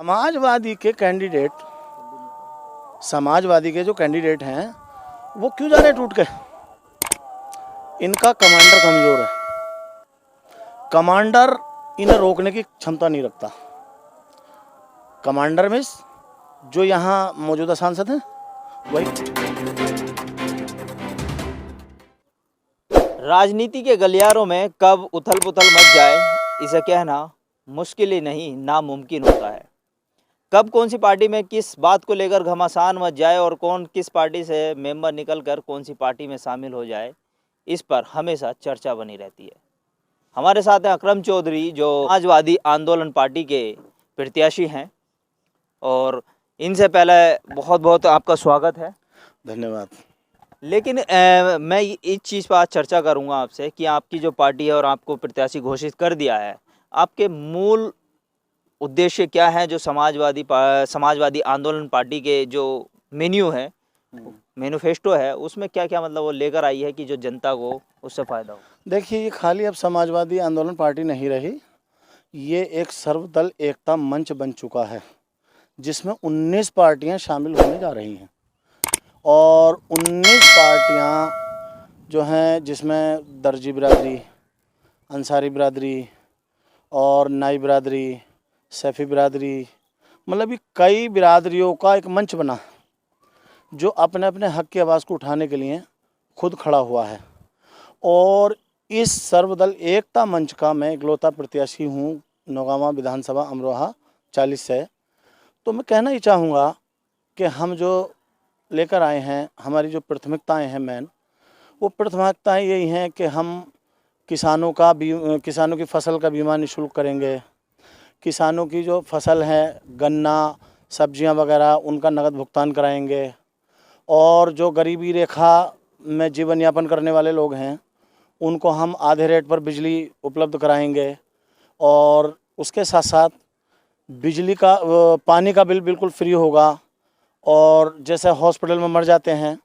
समाजवादी के कैंडिडेट, समाजवादी के जो कैंडिडेट हैं वो क्यों जाने टूट गए? इनका कमांडर कमज़ोर है। कमांडर इन्हें रोकने की क्षमता नहीं रखता। कमांडर में जो यहाँ मौजूदा सांसद हैं वही। राजनीति के गलियारों में कब उथल पुथल मच जाए इसे कहना मुश्किल ही नहीं नामुमकिन होता है। कब कौन सी पार्टी में किस बात को लेकर घमासान मच जाए और कौन किस पार्टी से मेंबर निकलकर कौन सी पार्टी में शामिल हो जाए, इस पर हमेशा चर्चा बनी रहती है। हमारे साथ हैं अकरम चौधरी जो समाजवादी आंदोलन पार्टी के प्रत्याशी हैं और इनसे पहले बहुत बहुत आपका स्वागत है। धन्यवाद। लेकिन मैं इस चीज़ पर आज चर्चा करूंगा आपसे कि आपकी जो पार्टी है और आपको प्रत्याशी घोषित कर दिया है, आपके मूल उद्देश्य क्या है? जो समाजवादी आंदोलन पार्टी के जो मेन्यू है, मैनिफेस्टो है, उसमें क्या क्या मतलब वो लेकर आई है कि जो जनता को उससे फ़ायदा हो? देखिए, ये खाली अब समाजवादी आंदोलन पार्टी नहीं रही, ये एक सर्वदल एकता मंच बन चुका है जिसमें 19 पार्टियां शामिल होने जा रही हैं। और 19 पार्टियां जो हैं जिसमें दर्जी बिरादरी, अंसारी बिरादरी और नाई बिरादरी, सैफ़ी बिरादरी, मतलब ये कई बिरादरियों का एक मंच बना जो अपने अपने हक़ की आवाज़ को उठाने के लिए खुद खड़ा हुआ है। और इस सर्वदल एकता मंच का मैं इकलौता प्रत्याशी हूँ नौगावा विधानसभा अमरोहा 40 से। तो मैं कहना ही चाहूँगा कि हम जो लेकर आए हैं, हमारी जो प्राथमिकताएं हैं मेन, वो प्राथमिकताएं यही हैं कि हम किसानों की फसल का बीमा निःशुल्क करेंगे। किसानों की जो फसल है, गन्ना, सब्जियां वगैरह, उनका नगद भुगतान कराएंगे। और जो गरीबी रेखा में जीवन यापन करने वाले लोग हैं उनको हम आधे रेट पर बिजली उपलब्ध कराएंगे। और उसके साथ साथ बिजली का पानी का बिल बिल्कुल फ्री होगा। और जैसे हॉस्पिटल में मर जाते हैं,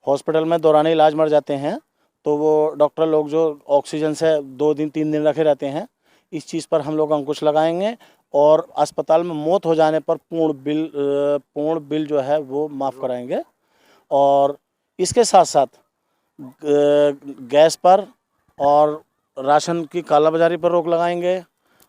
हॉस्पिटल में दौरान इलाज मर जाते हैं, तो वो डॉक्टर लोग जो ऑक्सीजन से 2 दिन 3 दिन रखे रहते हैं, इस चीज़ पर हम लोग अंकुश लगाएंगे। और अस्पताल में मौत हो जाने पर पूर्ण बिल जो है वो माफ़ कराएंगे। और इसके साथ साथ गैस पर और राशन की कालाबाजारी पर रोक लगाएंगे।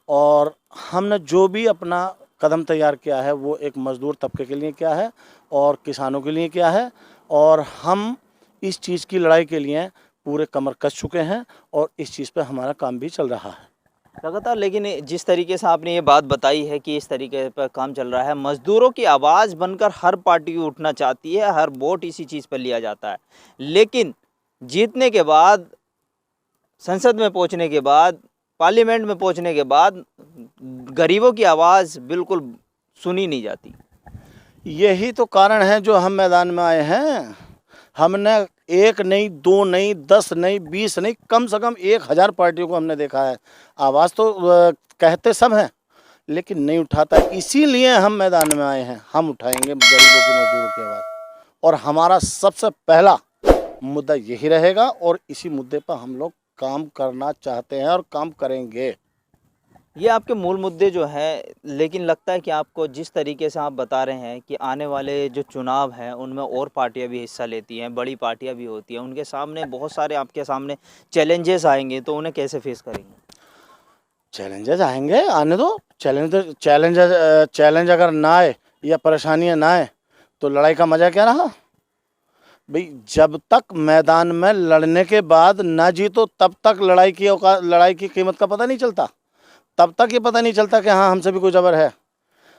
और हमने जो भी अपना कदम तैयार किया है वो एक मज़दूर तबके के लिए किया है और किसानों के लिए किया है। और हम इस चीज़ की लड़ाई के लिए पूरे कमर कस चुके हैं और इस चीज़ पे हमारा काम भी चल रहा है लगातार। लेकिन जिस तरीके से आपने ये बात बताई है कि इस तरीके पर काम चल रहा है, मज़दूरों की आवाज़ बनकर हर पार्टी उठना चाहती है, हर वोट इसी चीज़ पर लिया जाता है। लेकिन जीतने के बाद, संसद में पहुंचने के बाद, पार्लियामेंट में पहुंचने के बाद गरीबों की आवाज़ बिल्कुल सुनी नहीं जाती। यही तो कारण है जो हम मैदान में आए हैं। हमने 1 नहीं, 2 नहीं, 10 नहीं, 20 नहीं, कम से कम 1000 पार्टियों को हमने देखा है। आवाज़ तो कहते सब हैं लेकिन नहीं उठाता है। इसीलिए हम मैदान में आए हैं। हम उठाएंगे गरीबों की, मजदूरों की आवाज़। और हमारा सबसे पहला मुद्दा यही रहेगा और इसी मुद्दे पर हम लोग काम करना चाहते हैं और काम करेंगे। ये आपके मूल मुद्दे जो हैं, लेकिन लगता है कि आपको जिस तरीके से आप बता रहे हैं कि आने वाले जो चुनाव हैं उनमें और पार्टियां भी हिस्सा लेती हैं, बड़ी पार्टियां भी होती हैं, उनके सामने बहुत सारे आपके सामने चैलेंजेस आएंगे, तो उन्हें कैसे फेस करेंगे? चैलेंजेस आएंगे, आने दो। चैलेंज अगर ना आए या परेशानियां ना आए तो लड़ाई का मज़ा क्या रहा भाई? जब तक मैदान में लड़ने के बाद ना जीतो तब तक लड़ाई की कीमत का पता नहीं चलता। तब तक ये पता नहीं चलता कि हाँ, हमसे भी कोई जबर है।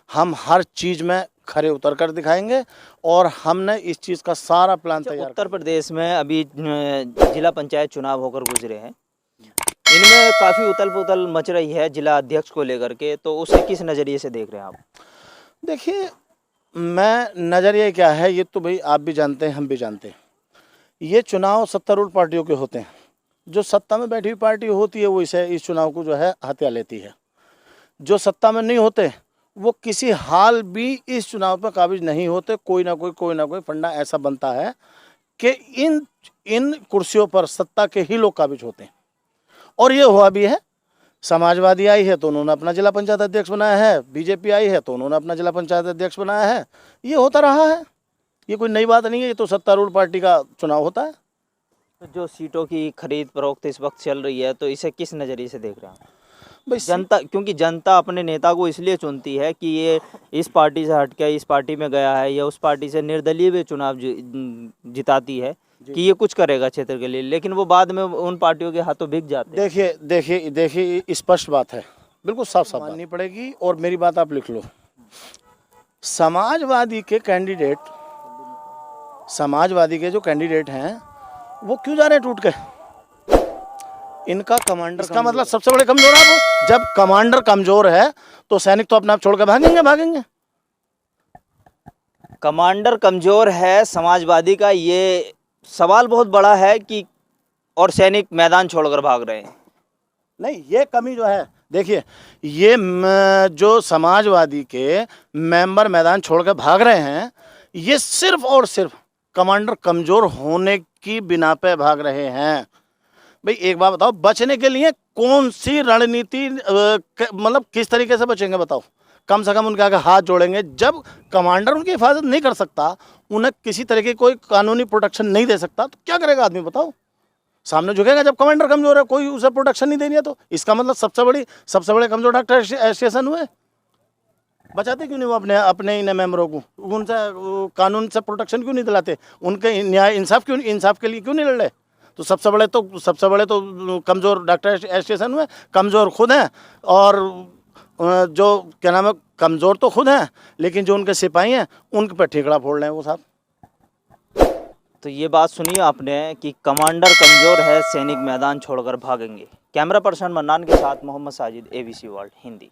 हम हर चीज़ में खरे उतर कर दिखाएंगे और हमने इस चीज़ का सारा प्लान तैयार। उत्तर प्रदेश में अभी जिला पंचायत चुनाव होकर गुजरे हैं, इनमें काफ़ी उथल पुथल मच रही है जिला अध्यक्ष को लेकर के, तो उसे किस नज़रिए से देख रहे हैं आप? देखिए, मैं नज़रिया क्या है ये तो भाई आप भी जानते हैं, हम भी जानते हैं। ये चुनाव सत्तारूढ़ पार्टियों के होते हैं। जो सत्ता में बैठी हुई पार्टी होती है वो इस चुनाव को जो है हत्या लेती है। जो सत्ता में नहीं होते वो किसी हाल भी इस चुनाव पर काबिज नहीं होते। कोई ना कोई फंडा ऐसा बनता है कि इन कुर्सियों पर सत्ता के ही लोग काबिज होते हैं। और ये हुआ भी है। समाजवादी आई है तो उन्होंने अपना जिला पंचायत अध्यक्ष बनाया है, बीजेपी आई है तो उन्होंने अपना जिला पंचायत अध्यक्ष बनाया है। ये होता रहा है, ये कोई नई बात नहीं है, ये तो सत्तारूढ़ पार्टी का चुनाव होता है। तो जो सीटों की खरीद फरोख्त इस वक्त चल रही है, तो इसे किस नज़रिए से देख रहे हैं? भाई जनता, क्योंकि जनता अपने नेता को इसलिए चुनती है कि ये इस पार्टी से हट के इस पार्टी में गया है, या उस पार्टी से निर्दलीय भी चुनाव जिताती है कि ये कुछ करेगा क्षेत्र के लिए, लेकिन वो बाद में उन पार्टियों के हाथों बिक जाते हैं। देखिए स्पष्ट बात है, बिल्कुल साफ साफ माननी पड़ेगी। और मेरी बात आप लिख लो, समाजवादी के जो कैंडिडेट हैं वो क्यों जा रहे हैं टूट के? इनका कमांडर, इसका मतलब सबसे बड़े कमजोर है वो। जब कमांडर कमजोर है तो सैनिक तो अपने आप छोड़ के भागेंगे। कमांडर कमजोर है समाजवादी का, ये सवाल बहुत बड़ा है कि और सैनिक मैदान छोड़कर भाग रहे हैं। नहीं, ये कमी जो है, देखिए ये जो समाजवादी के मेंबर मैदान छोड़ के भाग रहे हैं, ये सिर्फ और सिर्फ कमांडर कमजोर होने की बिना पे भाग रहे हैं। भाई एक बात बताओ, बचने के लिए कौन सी रणनीति, मतलब किस तरीके से बचेंगे बताओ? कम से कम उनके आगे हाथ जोड़ेंगे। जब कमांडर उनकी हिफाजत नहीं कर सकता, उन्हें किसी तरह की कोई कानूनी प्रोटेक्शन नहीं दे सकता, तो क्या करेगा आदमी बताओ? सामने झुकेगा। जब कमांडर कमजोर है, कोई उसे प्रोटेक्शन नहीं देनी है, तो इसका मतलब सबसे बड़े कमजोर डॉक्टर एसोसिएशन हुए। बचाते क्यों नहीं वो अपने इन मेंबरों को? उनसे कानून से प्रोटेक्शन क्यों नहीं दिलाते? उनके न्याय इंसाफ के लिए क्यों नहीं लड़ रहे? तो सबसे बड़े तो कमज़ोर डॉक्टर एसोसिएशन हुए, कमज़ोर खुद हैं। और जो क्या नाम है, कमज़ोर तो खुद हैं, लेकिन जो उनके सिपाही हैं उनके पर ठेकड़ा फोड़ रहे हैं वो साहब। तो ये बात सुनिए आपने कि कमांडर कमज़ोर है, सैनिक मैदान छोड़कर भागेंगे। कैमरा पर्सन मन्नान के साथ मोहम्मद साजिद, ABC वर्ल्ड हिंदी।